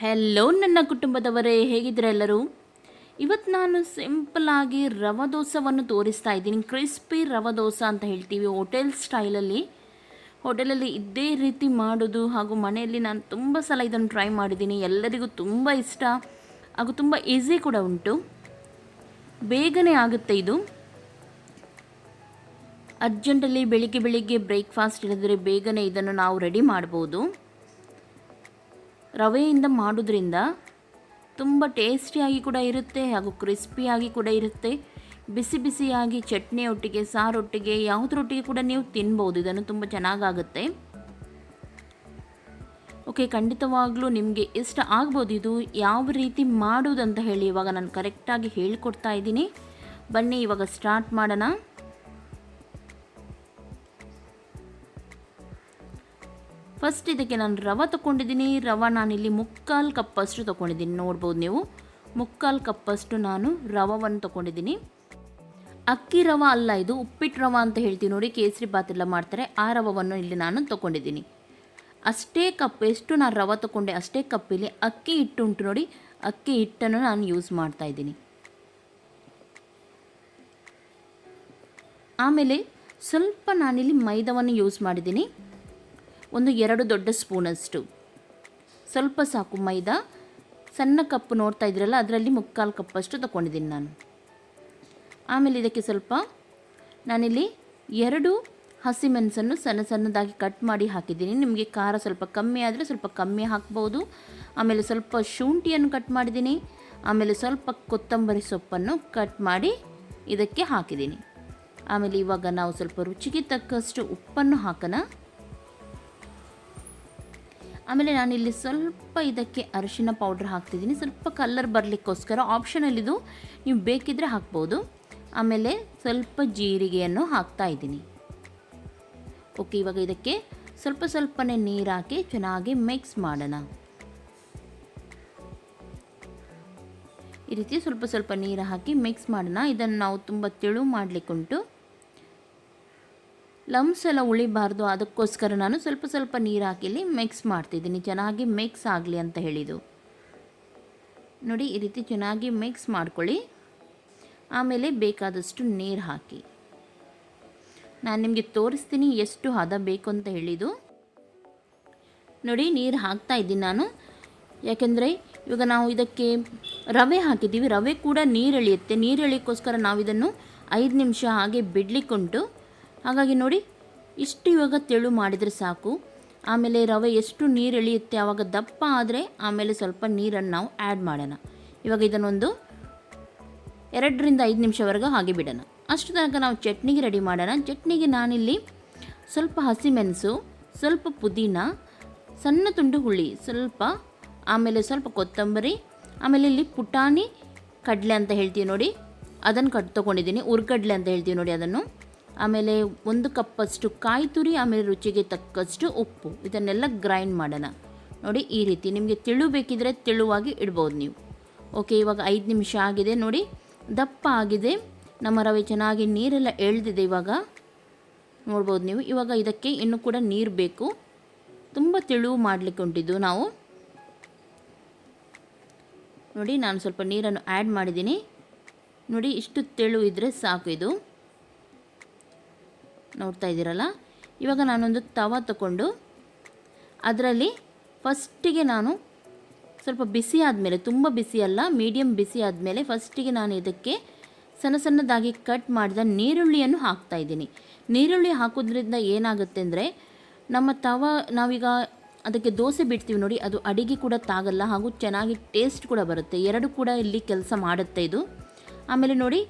Hello ನನ್ನ ಕುಟುಂಬದವರೇ, ಹೇಗಿದ್ದೀರಾ ಎಲ್ಲರೂ? ಇವತ್ತು ನಾನು ಸಿಂಪಲ್ಲಾಗಿ ರವೆ ದೋಸೆಯನ್ನು ತೋರಿಸ್ತಾ ಇದ್ದೀನಿ. ಕ್ರಿಸ್ಪಿ ರವೆ ದೋಸೆ ಅಂತ ಹೇಳ್ತೀವಿ ಹೋಟೆಲ್ ಸ್ಟೈಲಲ್ಲಿ. ಹೋಟೆಲಲ್ಲಿ ಇದೇ ರೀತಿ ಮಾಡೋದು ಹಾಗೂ ಮನೆಯಲ್ಲಿ ನಾನು ತುಂಬ ಸಲ ಇದನ್ನು ಟ್ರೈ ಮಾಡಿದ್ದೀನಿ. ಎಲ್ಲರಿಗೂ ತುಂಬ ಇಷ್ಟ ಹಾಗೂ ತುಂಬ ಈಸಿ ಕೂಡ ಉಂಟು. ಬೇಗನೆ ಆಗುತ್ತೆ ಇದು. ಅರ್ಜೆಂಟಲ್ಲಿ ಬೆಳಿಗ್ಗೆ ಬ್ರೇಕ್ಫಾಸ್ಟ್ ಇಲ್ಲದ್ರೆ ಬೇಗನೆ ಇದನ್ನು ನಾವು ರೆಡಿ ಮಾಡ್ಬೋದು. ರವೆಯಿಂದ ಮಾಡೋದ್ರಿಂದ ತುಂಬ ಟೇಸ್ಟಿಯಾಗಿ ಕೂಡ ಇರುತ್ತೆ ಹಾಗೂ ಕ್ರಿಸ್ಪಿಯಾಗಿ ಕೂಡ ಇರುತ್ತೆ. ಬಿಸಿ ಬಿಸಿಯಾಗಿ ಚಟ್ನಿ ಒಟ್ಟಿಗೆ, ಸಾರೊಟ್ಟಿಗೆ, ಯಾವುದರೊಟ್ಟಿಗೆ ಕೂಡ ನೀವು ತಿನ್ಬೋದು. ಇದನ್ನು ತುಂಬ ಚೆನ್ನಾಗಾಗುತ್ತೆ. ಓಕೆ, ಖಂಡಿತವಾಗ್ಲೂ ನಿಮಗೆ ಇಷ್ಟ ಆಗ್ಬೋದು. ಇದು ಯಾವ ರೀತಿ ಮಾಡೋದಂತ ಹೇಳಿ ಇವಾಗ ನಾನು ಕರೆಕ್ಟಾಗಿ ಹೇಳ್ಕೊಡ್ತಾ ಇದ್ದೀನಿ. ಬನ್ನಿ ಇವಾಗ ಸ್ಟಾರ್ಟ್ ಮಾಡೋಣ. ಫಸ್ಟ್ ಇದಕ್ಕೆ ನಾನು ರವೆ ತೊಗೊಂಡಿದ್ದೀನಿ. ರವೆ ನಾನಿಲ್ಲಿ 3/4 ಕಪ್ಪಷ್ಟು ತೊಗೊಂಡಿದ್ದೀನಿ. ನೋಡ್ಬೋದು ನೀವು, 3/4 ಕಪ್ಪಷ್ಟು ನಾನು ರವೆಯನ್ನು ತೊಗೊಂಡಿದ್ದೀನಿ. ಅಕ್ಕಿ ರವೆ ಅಲ್ಲ, ಇದು ಉಪ್ಪಿಟ್ಟು ರವೆ ಅಂತ ಹೇಳ್ತೀವಿ ನೋಡಿ, ಕೇಸರಿ ಬಾತ್ ಎಲ್ಲ ಮಾಡ್ತಾರೆ, ಆ ರವೆಯನ್ನು ಇಲ್ಲಿ ನಾನು ತೊಗೊಂಡಿದ್ದೀನಿ. ಅಷ್ಟೇ ಕಪ್, ಎಷ್ಟು ನಾನು ರವೆ ತೊಗೊಂಡೆ ಅಷ್ಟೇ ಕಪ್ಪಿಲಿ ಅಕ್ಕಿ ಹಿಟ್ಟು ಉಂಟು ನೋಡಿ, ಅಕ್ಕಿ ಹಿಟ್ಟನ್ನು ನಾನು ಯೂಸ್ ಮಾಡ್ತಾಯಿದ್ದೀನಿ. ಆಮೇಲೆ ಸ್ವಲ್ಪ ನಾನಿಲ್ಲಿ ಮೈದಾವನ್ನು ಯೂಸ್ ಮಾಡಿದ್ದೀನಿ. 1-2 ದೊಡ್ಡ ಸ್ಪೂನಷ್ಟು, ಸ್ವಲ್ಪ ಸಾಕು ಮೈದಾ. ಸಣ್ಣ ಕಪ್ಪು ನೋಡ್ತಾ ಇದ್ದೀರಲ್ಲ, ಅದರಲ್ಲಿ 3/4 ಕಪ್ಪಷ್ಟು ತೊಗೊಂಡಿದ್ದೀನಿ ನಾನು. ಆಮೇಲೆ ಇದಕ್ಕೆ ಸ್ವಲ್ಪ ನಾನಿಲ್ಲಿ 2 ಹಸಿಮೆಣಸನ್ನು ಸಣ್ಣದಾಗಿ ಕಟ್ ಮಾಡಿ ಹಾಕಿದ್ದೀನಿ. ನಿಮಗೆ ಖಾರ ಸ್ವಲ್ಪ ಕಮ್ಮಿ ಆದರೆ ಸ್ವಲ್ಪ ಕಮ್ಮಿ ಹಾಕ್ಬೋದು. ಆಮೇಲೆ ಸ್ವಲ್ಪ ಶುಂಠಿಯನ್ನು ಕಟ್ ಮಾಡಿದ್ದೀನಿ. ಆಮೇಲೆ ಸ್ವಲ್ಪ ಕೊತ್ತಂಬರಿ ಸೊಪ್ಪನ್ನು ಕಟ್ ಮಾಡಿ ಇದಕ್ಕೆ ಹಾಕಿದ್ದೀನಿ. ಆಮೇಲೆ ಇವಾಗ ನಾವು ಸ್ವಲ್ಪ ರುಚಿಗೆ ತಕ್ಕಷ್ಟು ಉಪ್ಪನ್ನು ಹಾಕೋಣ. ಆಮೇಲೆ ನಾನಿಲ್ಲಿ ಸ್ವಲ್ಪ ಇದಕ್ಕೆ ಅರಿಶಿನ ಪೌಡ್ರ್ ಹಾಕ್ತಿದ್ದೀನಿ, ಸ್ವಲ್ಪ ಕಲರ್ ಬರಲಿಕ್ಕೋಸ್ಕರ. ಆಪ್ಷನಲ್ಲಿದು, ನೀವು ಬೇಕಿದ್ದರೆ ಹಾಕ್ಬೋದು. ಆಮೇಲೆ ಸ್ವಲ್ಪ ಜೀರಿಗೆಯನ್ನು ಹಾಕ್ತಾ ಇದ್ದೀನಿ. ಓಕೆ, ಇವಾಗ ಇದಕ್ಕೆ ಸ್ವಲ್ಪನೇ ನೀರು ಹಾಕಿ ಚೆನ್ನಾಗಿ ಮಿಕ್ಸ್ ಮಾಡೋಣ. ಈ ರೀತಿ ಸ್ವಲ್ಪ ನೀರು ಹಾಕಿ ಮಿಕ್ಸ್ ಮಾಡೋಣ. ಇದನ್ನು ನಾವು ತುಂಬ ತೆಳು ಮಾಡಲಿಕ್ಕುಂಟು, ಲಮ್ಸ್ ಎಲ್ಲ ಉಳಿಬಾರ್ದು. ಅದಕ್ಕೋಸ್ಕರ ನಾನು ಸ್ವಲ್ಪ ನೀರು ಹಾಕಿ ಮಿಕ್ಸ್ ಮಾಡ್ತಿದ್ದೀನಿ, ಚೆನ್ನಾಗಿ ಮಿಕ್ಸ್ ಆಗಲಿ ಅಂತ ಹೇಳಿದ್ದು. ನೋಡಿ, ಈ ರೀತಿ ಚೆನ್ನಾಗಿ ಮಿಕ್ಸ್ ಮಾಡ್ಕೊಳ್ಳಿ. ಆಮೇಲೆ ಬೇಕಾದಷ್ಟು ನೀರು ಹಾಕಿ. ನಾನು ನಿಮಗೆ ತೋರಿಸ್ತೀನಿ ಎಷ್ಟು ಹದ ಬೇಕು ಅಂತ ಹೇಳಿದ್ದು. ನೋಡಿ, ನೀರು ಹಾಕ್ತಾ ಇದ್ದೀನಿ ನಾನು, ಯಾಕೆಂದರೆ ಇವಾಗ ನಾವು ಇದಕ್ಕೆ ರವೆ ಹಾಕಿದ್ದೀವಿ. ರವೆ ಕೂಡ ನೀರು ಎಳೆಯುತ್ತೆ. ನೀರು ಎಳೆಯೋಕ್ಕೋಸ್ಕರ ನಾವು ಇದನ್ನು 5 ನಿಮಿಷ ಹಾಗೆ ಬಿಡಲಿಕ್ಕುಂಟು. ಹಾಗಾಗಿ ನೋಡಿ, ಇಷ್ಟು ಇವಾಗ ತೆಳು ಮಾಡಿದರೆ ಸಾಕು. ಆಮೇಲೆ ರವೆ ಎಷ್ಟು ನೀರು ಎಳೆಯುತ್ತೆ, ಆವಾಗ ದಪ್ಪ ಆದರೆ ಆಮೇಲೆ ಸ್ವಲ್ಪ ನೀರನ್ನು ನಾವು ಆ್ಯಡ್ ಮಾಡೋಣ. ಇವಾಗ ಇದನ್ನೊಂದು 2-5 ನಿಮಿಷವರೆಗೂ ಹಾಗೆ ಬಿಡೋಣ. ಅಷ್ಟು ತನಕ ನಾವು ಚಟ್ನಿಗೆ ರೆಡಿ ಮಾಡೋಣ. ಚಟ್ನಿಗೆ ನಾನಿಲ್ಲಿ ಸ್ವಲ್ಪ ಹಸಿಮೆಣಸು, ಸ್ವಲ್ಪ ಪುದೀನ, ಸಣ್ಣ ತುಂಡು ಹುಳಿ ಸ್ವಲ್ಪ, ಆಮೇಲೆ ಸ್ವಲ್ಪ ಕೊತ್ತಂಬರಿ, ಆಮೇಲೆ ಇಲ್ಲಿ ಪುಟಾಣಿ ಕಡಲೆ ಅಂತ ಹೇಳ್ತೀವಿ ನೋಡಿ, ಅದನ್ನು ತೊಗೊಂಡಿದ್ದೀನಿ. ಹುರ್ಗಡ್ಲೆ ಅಂತ ಹೇಳ್ತೀವಿ ನೋಡಿ ಅದನ್ನು. ಆಮೇಲೆ 1 ಕಪ್ಪಷ್ಟು ಕಾಯಿ ತುರಿ, ಆಮೇಲೆ ರುಚಿಗೆ ತಕ್ಕಷ್ಟು ಉಪ್ಪು. ಇದನ್ನೆಲ್ಲ ಗ್ರೈಂಡ್ ಮಾಡೋಣ. ನೋಡಿ, ಈ ರೀತಿ ನಿಮಗೆ ತೆಳು ಬೇಕಿದ್ರೆ ತೆಳುವಾಗಿ ಇಡ್ಬೋದು ನೀವು. ಓಕೆ, ಇವಾಗ 5 ನಿಮಿಷ ಆಗಿದೆ. ನೋಡಿ, ದಪ್ಪ ಆಗಿದೆ ನಮ್ಮ ರವೆ, ಚೆನ್ನಾಗಿ ನೀರೆಲ್ಲ ಎಳೆದಿದೆ. ಇವಾಗ ನೋಡ್ಬೋದು ನೀವು. ಇವಾಗ ಇದಕ್ಕೆ ಇನ್ನೂ ಕೂಡ ನೀರು ಬೇಕು, ತುಂಬ ತೆಳು ಮಾಡಲಿಕ್ಕೆ ಉಂಟಿದ್ದು ನಾವು. ನೋಡಿ, ನಾನು ಸ್ವಲ್ಪ ನೀರನ್ನು ಆ್ಯಡ್ ಮಾಡಿದ್ದೀನಿ. ನೋಡಿ, ಇಷ್ಟು ತೆಳು ಇದ್ದರೆ ಸಾಕು ಇದು. ನೋಡ್ತಾ ಇದ್ದೀರಲ್ಲ. ಇವಾಗ ನಾನೊಂದು ತವ ತಗೊಂಡು ಅದರಲ್ಲಿ ಫಸ್ಟಿಗೆ ನಾನು ಸ್ವಲ್ಪ ಬಿಸಿ ಆದಮೇಲೆ, ತುಂಬ ಬಿಸಿ ಅಲ್ಲ, ಮೀಡಿಯಮ್ ಬಿಸಿ ಆದಮೇಲೆ ಫಸ್ಟಿಗೆ ನಾನು ಇದಕ್ಕೆ ಸಣ್ಣದಾಗಿ ಕಟ್ ಮಾಡಿದ ನೀರುಳ್ಳಿಯನ್ನು ಹಾಕ್ತಾಯಿದ್ದೀನಿ. ನೀರುಳ್ಳಿ ಹಾಕೋದ್ರಿಂದ ಏನಾಗುತ್ತೆ ಅಂದರೆ, ನಮ್ಮ ತವ ನಾವೀಗ ಅದಕ್ಕೆ ದೋಸೆ ಬಿಡ್ತೀವಿ ನೋಡಿ, ಅದು ಅಡಿಗೆ ಕೂಡ ತಾಗಲ್ಲ ಹಾಗೂ ಚೆನ್ನಾಗಿ ಟೇಸ್ಟ್ ಕೂಡ ಬರುತ್ತೆ. 2 ಕೂಡ ಇಲ್ಲಿ ಕೆಲಸ ಮಾಡುತ್ತೆ ಇದು. ಆಮೇಲೆ ನೋಡಿ,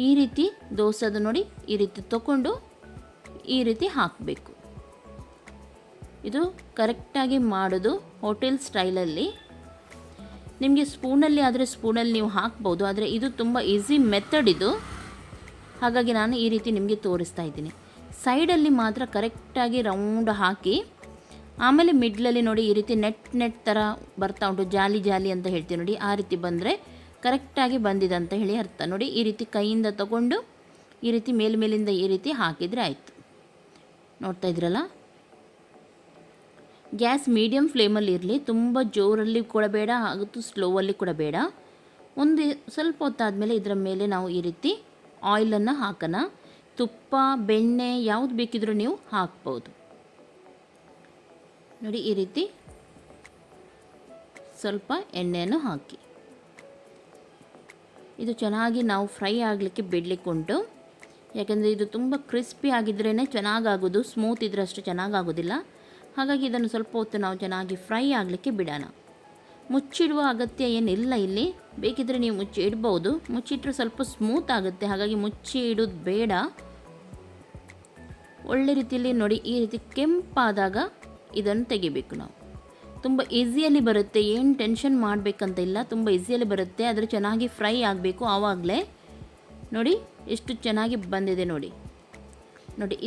ಈ ರೀತಿ ದೋಸೆದು ನೋಡಿ, ಈ ರೀತಿ ತಗೊಂಡು ಈ ರೀತಿ ಹಾಕಬೇಕು. ಇದು ಕರೆಕ್ಟಾಗಿ ಮಾಡೋದು ಹೋಟೆಲ್ ಸ್ಟೈಲಲ್ಲಿ. ನಿಮಗೆ ಸ್ಪೂನಲ್ಲಿ ಆದರೆ ಸ್ಪೂನಲ್ಲಿ ನೀವು ಹಾಕ್ಬೋದು, ಆದರೆ ಇದು ತುಂಬ ಈಸಿ ಮೆಥಡ್ ಇದು. ಹಾಗಾಗಿ ನಾನು ಈ ರೀತಿ ನಿಮಗೆ ತೋರಿಸ್ತಾ ಇದ್ದೀನಿ. ಸೈಡಲ್ಲಿ ಮಾತ್ರ ಕರೆಕ್ಟಾಗಿ ರೌಂಡ್ ಹಾಕಿ, ಆಮೇಲೆ ಮಿಡ್ಲಲ್ಲಿ ನೋಡಿ ಈ ರೀತಿ ನೆಟ್ ಥರ ಬರ್ತಾ ಉಂಟು, ಜಾಲಿ ಅಂತ ಹೇಳ್ತೀವಿ ನೋಡಿ, ಆ ರೀತಿ ಬಂದರೆ ಕರೆಕ್ಟಾಗಿ ಬಂದಿದೆ ಅಂತ ಹೇಳಿ ಅರ್ಥ. ನೋಡಿ, ಈ ರೀತಿ ಕೈಯಿಂದ ತಗೊಂಡು ಈ ರೀತಿ ಮೇಲಿಂದ ಈ ರೀತಿ ಹಾಕಿದರೆ ಆಯಿತು. ನೋಡ್ತಾ ಇದ್ರಲ್ಲ. ಗ್ಯಾಸ್ ಮೀಡಿಯಮ್ ಫ್ಲೇಮಲ್ಲಿ ಇರಲಿ, ತುಂಬ ಜೋರಲ್ಲಿ ಕೂಡ ಬೇಡ ಹಾಗೂ ಸ್ಲೋವಲ್ಲಿ ಕೂಡ ಬೇಡ. ಒಂದು ಸ್ವಲ್ಪ ಹೊತ್ತಾದಮೇಲೆ ಇದರ ಮೇಲೆ ನಾವು ಈ ರೀತಿ ಆಯಿಲನ್ನು ಹಾಕೋಣ. ತುಪ್ಪ, ಬೆಣ್ಣೆ ಯಾವುದು ಬೇಕಿದ್ರೂ ನೀವು ಹಾಕ್ಬೋದು. ನೋಡಿ, ಈ ರೀತಿ ಸ್ವಲ್ಪ ಎಣ್ಣೆಯನ್ನು ಹಾಕಿ ಇದು ಚೆನ್ನಾಗಿ ನಾವು ಫ್ರೈ ಆಗಲಿಕ್ಕೆ ಬಿಡಲಿಕ್ಕೆ ಉಂಟು. ಯಾಕೆಂದರೆ ಇದು ತುಂಬ ಕ್ರಿಸ್ಪಿ ಆಗಿದ್ರೇ ಚೆನ್ನಾಗಾಗೋದು, ಸ್ಮೂತ್ ಇದ್ರೆ ಅಷ್ಟು ಚೆನ್ನಾಗಾಗೋದಿಲ್ಲ. ಹಾಗಾಗಿ ಇದನ್ನು ಸ್ವಲ್ಪ ಹೊತ್ತು ನಾವು ಚೆನ್ನಾಗಿ ಫ್ರೈ ಆಗಲಿಕ್ಕೆ ಬಿಡೋಣ. ಮುಚ್ಚಿಡುವ ಅಗತ್ಯ ಏನಿಲ್ಲ ಇಲ್ಲಿ, ಬೇಕಿದ್ದರೆ ನೀವು ಮುಚ್ಚಿ ಇಡ್ಬೋದು. ಮುಚ್ಚಿಟ್ರೆ ಸ್ವಲ್ಪ ಸ್ಮೂತ್ ಆಗುತ್ತೆ, ಹಾಗಾಗಿ ಮುಚ್ಚಿ ಇಡೋದು ಬೇಡ. ಒಳ್ಳೆ ರೀತಿಯಲ್ಲಿ ನೋಡಿ, ಈ ರೀತಿ ಕೆಂಪಾದಾಗ ಇದನ್ನು ತೆಗಿಬೇಕು ನಾವು. ತುಂಬ ಈಸಿಯಲ್ಲಿ ಬರುತ್ತೆ, ಏನು ಟೆನ್ಷನ್ ಮಾಡಬೇಕಂತ ಇಲ್ಲ, ತುಂಬ ಈಸಿಯಲ್ಲಿ ಬರುತ್ತೆ. ಆದರೆ ಚೆನ್ನಾಗಿ ಫ್ರೈ ಆಗಬೇಕು, ಆವಾಗಲೇ. ನೋಡಿ ಎಷ್ಟು ಚೆನ್ನಾಗಿ ಬಂದಿದೆ ನೋಡಿ.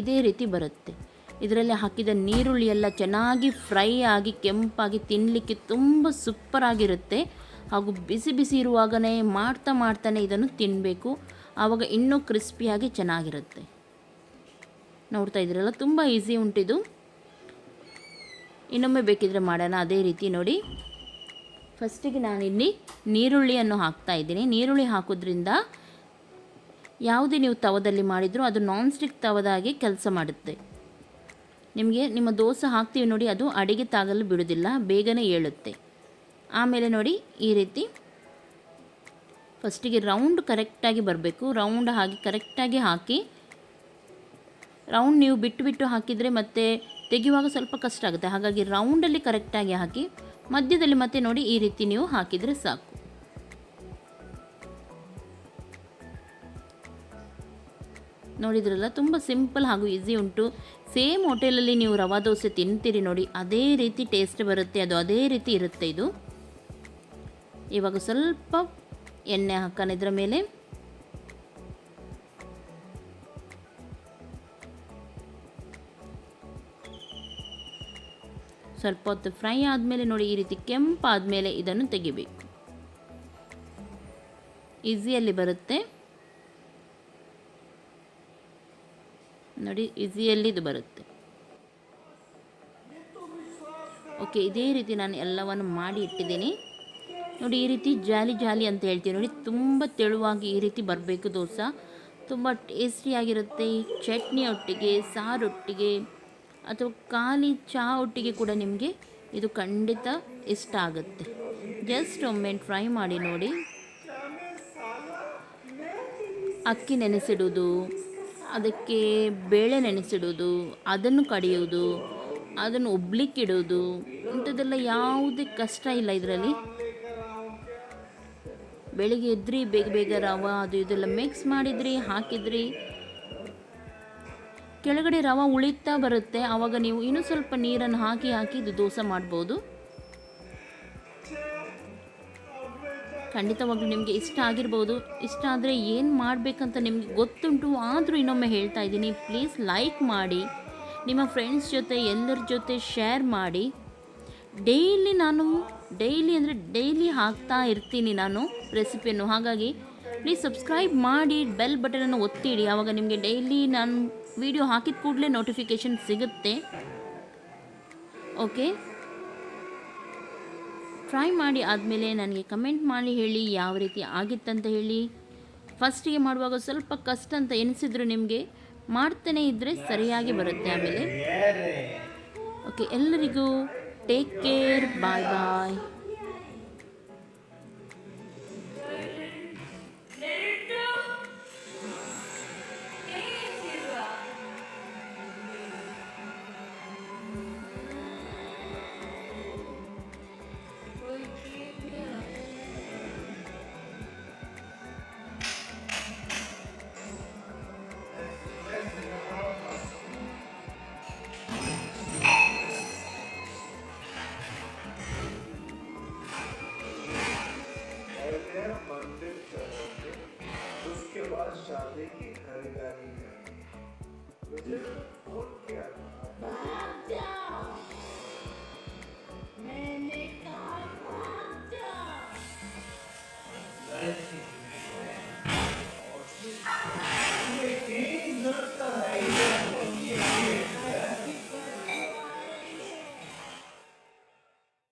ಇದೇ ರೀತಿ ಬರುತ್ತೆ. ಇದರಲ್ಲಿ ಹಾಕಿದ ನೀರುಳ್ಳಿ ಎಲ್ಲ ಚೆನ್ನಾಗಿ ಫ್ರೈ ಆಗಿ ಕೆಂಪಾಗಿ ತಿನ್ನಲಿಕ್ಕೆ ತುಂಬ ಸೂಪರಾಗಿರುತ್ತೆ. ಹಾಗೂ ಬಿಸಿ ಬಿಸಿ ಇರುವಾಗಲೇ ಮಾಡ್ತಾನೆ ಇದನ್ನು ತಿನ್ನಬೇಕು, ಆವಾಗ ಇನ್ನೂ ಕ್ರಿಸ್ಪಿಯಾಗಿ ಚೆನ್ನಾಗಿರುತ್ತೆ. ನೋಡ್ತಾ ಇದ್ದೀರಲ್ಲ, ತುಂಬ ಈಸಿ ಉಂಟಿದು. ಇನ್ನೊಮ್ಮೆ ಬೇಕಿದ್ರೆ ಮಾಡೋಣ ಅದೇ ರೀತಿ. ನೋಡಿ, ಫಸ್ಟಿಗೆ ನಾನಿಲ್ಲಿ ನೀರುಳ್ಳಿಯನ್ನು ಹಾಕ್ತಾಯಿದ್ದೀನಿ. ನೀರುಳ್ಳಿ ಹಾಕೋದ್ರಿಂದ ಯಾವುದೇ ನೀವು ತವದಲ್ಲಿ ಮಾಡಿದರೂ ಅದು ನಾನ್ ಸ್ಟಿಕ್ ತವದಾಗಿ ಕೆಲಸ ಮಾಡುತ್ತೆ. ನಿಮ್ಮ ದೋಸೆ ಹಾಕ್ತೀವಿ ನೋಡಿ, ಅದು ಅಡಿಗೆ ತಾಗಲು ಬಿಡೋದಿಲ್ಲ, ಬೇಗನೆ ಏಳುತ್ತೆ. ಆಮೇಲೆ ನೋಡಿ, ಈ ರೀತಿ ಫಸ್ಟಿಗೆ ರೌಂಡ್ ಕರೆಕ್ಟಾಗಿ ಬರಬೇಕು. ರೌಂಡ್ ಹಾಕಿ ಕರೆಕ್ಟಾಗಿ ಹಾಕಿ. ರೌಂಡ್ ನೀವು ಬಿಟ್ಟು ಹಾಕಿದರೆ ಮತ್ತೆ ತೆಗೆಯುವಾಗ ಸ್ವಲ್ಪ ಕಷ್ಟ ಆಗುತ್ತೆ. ಹಾಗಾಗಿ ರೌಂಡಲ್ಲಿ ಕರೆಕ್ಟಾಗಿ ಹಾಕಿ, ಮಧ್ಯದಲ್ಲಿ ಮತ್ತೆ ನೋಡಿ ಈ ರೀತಿ ನೀವು ಹಾಕಿದರೆ ಸಾಕು. ನೋಡಿದ್ರಲ್ಲ, ತುಂಬ ಸಿಂಪಲ್ ಹಾಗೂ ಈಸಿ ಉಂಟು. ಸೇಮ್ ಹೋಟೆಲಲ್ಲಿ ನೀವು ರವಾ ದೋಸೆ ತಿಂತೀರಿ ನೋಡಿ, ಅದೇ ರೀತಿ ಟೇಸ್ಟ್ ಬರುತ್ತೆ, ಅದು ಅದೇ ರೀತಿ ಇರುತ್ತೆ ಇದು. ಇವಾಗ ಸ್ವಲ್ಪ ಎಣ್ಣೆ ಹಾಕೋಣ ಇದರ ಮೇಲೆ. ಸ್ವಲ್ಪ ಹೊತ್ತು ಫ್ರೈ ಆದಮೇಲೆ ನೋಡಿ, ಈ ರೀತಿ ಕೆಂಪಾದಮೇಲೆ ಇದನ್ನು ತೆಗಿಬೇಕು. ಈಸಿಯಲ್ಲಿ ಬರುತ್ತೆ ನೋಡಿ, ಈಸಿಯಲ್ಲಿ ಇದು ಬರುತ್ತೆ. ಓಕೆ, ಇದೇ ರೀತಿ ನಾನು ಎಲ್ಲವನ್ನು ಮಾಡಿ ಇಟ್ಟಿದ್ದೀನಿ ನೋಡಿ. ಈ ರೀತಿ ಜಾಲಿ ಅಂತ ಹೇಳ್ತೀವಿ ನೋಡಿ, ತುಂಬ ತೆಳುವಾಗಿ ಈ ರೀತಿ ಬರಬೇಕು ದೋಸೆ. ತುಂಬ ಟೇಸ್ಟಿಯಾಗಿರುತ್ತೆ. ಚಟ್ನಿ ಒಟ್ಟಿಗೆ, ಸಾರೊಟ್ಟಿಗೆ ಅಥವಾ ಖಾಲಿ ಚಹಾ ಒಟ್ಟಿಗೆ ಕೂಡ ನಿಮಗೆ ಇದು ಖಂಡಿತ ಇಷ್ಟ ಆಗುತ್ತೆ. ಜಸ್ಟ್ ಒಮ್ಮೆ ಟ್ರೈ ಮಾಡಿ ನೋಡಿ. ಅಕ್ಕಿ ನೆನೆಸಿಡೋದು, ಅದಕ್ಕೆ ಬೇಳೆ ನೆನೆಸಿಡೋದು, ಅದನ್ನು ಕಡಿಯೋದು, ಅದನ್ನು ಉಬ್ಲಿಕ್ಕಿಡೋದು, ಇಂಥದ್ದೆಲ್ಲ ಯಾವುದೇ ಕಷ್ಟ ಇಲ್ಲ ಇದರಲ್ಲಿ. ಬೆಳಿಗ್ಗೆ ಎದ್ರಿ ಬೇಗ ರವೆ ಅದು ಇದೆಲ್ಲ ಮಿಕ್ಸ್ ಮಾಡಿದ್ರಿ, ಹಾಕಿದ್ರಿ, ಕೆಳಗಡೆ ರವೆ ಉಳಿತಾ ಬರುತ್ತೆ. ಆವಾಗ ನೀವು ಇನ್ನೂ ಸ್ವಲ್ಪ ನೀರನ್ನು ಹಾಕಿ ಇದು ದೋಸೆ ಮಾಡ್ಬೋದು. ಖಂಡಿತವಾಗ್ಲೂ ನಿಮಗೆ ಇಷ್ಟ ಆಗಿರ್ಬೋದು. ಇಷ್ಟ ಆದರೆ ಏನು ಮಾಡಬೇಕಂತ ನಿಮಗೆ ಗೊತ್ತುಂಟು, ಆದರೂ ಇನ್ನೊಮ್ಮೆ ಹೇಳ್ತಾ ಇದ್ದೀನಿ, ಪ್ಲೀಸ್ ಲೈಕ್ ಮಾಡಿ, ನಿಮ್ಮ ಫ್ರೆಂಡ್ಸ್ ಜೊತೆ ಎಲ್ಲರ ಜೊತೆ ಶೇರ್ ಮಾಡಿ. ಡೈಲಿ ಹಾಕ್ತಾ ಇರ್ತೀನಿ ನಾನು ರೆಸಿಪಿಯನ್ನು. ಹಾಗಾಗಿ ಪ್ಲೀಸ್ ಸಬ್ಸ್ಕ್ರೈಬ್ ಮಾಡಿ, ಬೆಲ್ ಬಟನನ್ನು ಒತ್ತಿಡಿ. ಆವಾಗ ನಿಮಗೆ ಡೈಲಿ ನಾನು ವಿಡಿಯೋ ಹಾಕಿದ ಕೂಡಲೇ ನೋಟಿಫಿಕೇಷನ್ ಸಿಗುತ್ತೆ. ಓಕೆ, ಟ್ರೈ ಮಾಡಿ ಆದಮೇಲೆ ನನಗೆ ಕಮೆಂಟ್ ಮಾಡಿ ಹೇಳಿ ಯಾವ ರೀತಿ ಆಗಿತ್ತಂತ ಹೇಳಿ. ಫಸ್ಟಿಗೆ ಮಾಡುವಾಗ ಸ್ವಲ್ಪ ಕಷ್ಟ ಅಂತ ಎನಿಸಿದ್ರು ನಿಮಗೆ, ಮಾಡ್ತಾನೆ ಇದ್ದರೆ ಸರಿಯಾಗಿ ಬರುತ್ತೆ ಆಮೇಲೆ. ಓಕೆ, ಎಲ್ಲರಿಗೂ ಟೇಕ್ ಕೇರ್, ಬಾಯ್. मंदिर चढ़ोगे, उसके बाद शादी की खरीदारी है।